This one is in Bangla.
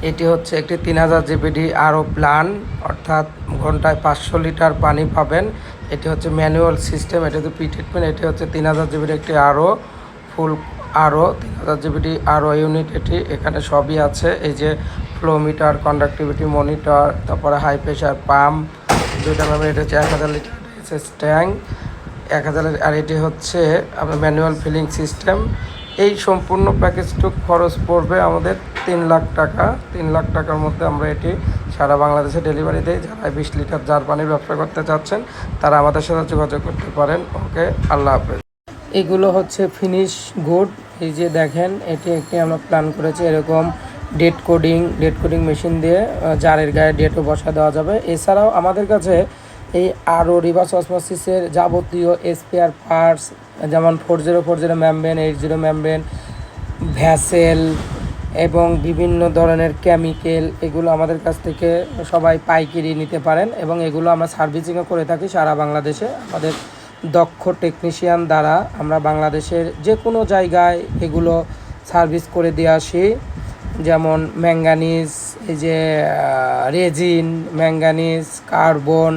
এটি হচ্ছে একটি 3000 জিবিডি আরও প্ল্যান, অর্থাৎ ঘন্টায় 500 লিটার পানি পাবেন। এটি হচ্ছে ম্যানুয়াল সিস্টেম, এটা হচ্ছে প্রি ট্রিটমেন্ট। এটি হচ্ছে 3000 জিবিডি একটি আরও ফুল আরও 3000 জিবিডি আরও ইউনিট। এটি এখানে সবই আছে, এই যে ফ্লো মিটার, কন্ডাক্টিভিটি মনিটর, তারপরে হাই প্রেশার পাম্প, দুইটা পাম্প। এটা হচ্ছে 1000 লিটার এসএস ট্যাঙ্ক 1000। আর এটি হচ্ছে আপনার ম্যানুয়াল ফিলিং সিস্টেম। এই সম্পূর্ণ প্যাকেজটুক খরচ পড়বে আমাদের 3 লাখ টাকা। 3 লাখ টাকার মধ্যে আমরা এটি সারা বাংলাদেশে ডেলিভারি দিই। যারা 20 লিটার জার পানির ব্যবসা করতে চাচ্ছেন তারা আমাদের সাথে যোগাযোগ করতে পারেন। ওকে, আল্লাহ হাফেজ। এগুলো হচ্ছে ফিনিশ গুড। এই যে দেখেন, এটি একটি আমরা প্ল্যান করেছি এরকম ডেট কোডিং মেশিন দিয়ে জারের গায়ে ডেটও বসা দেওয়া যাবে। এছাড়াও আমাদের কাছে এই আরও রিভার্স অসমোসিসের যাবতীয় স্পেয়ার পার্টস, যেমন 4040 মেমব্রেন, 80 মেমব্রেন, ভ্যাসেল এবং বিভিন্ন ধরনের কেমিক্যাল, এগুলো আমাদের কাছ থেকে সবাই পাইকারি নিতে পারেন এবং এগুলো আমরা সার্ভিসিংও করে থাকি সারা বাংলাদেশে। আমাদের দক্ষ টেকনিশিয়ান দ্বারা আমরা বাংলাদেশের যে কোনো জায়গায় এগুলো সার্ভিস করে দিয়ে আসি। যেমন ম্যাঙ্গানিজ, এই যে রেজিন, ম্যাঙ্গানিজ, কার্বন,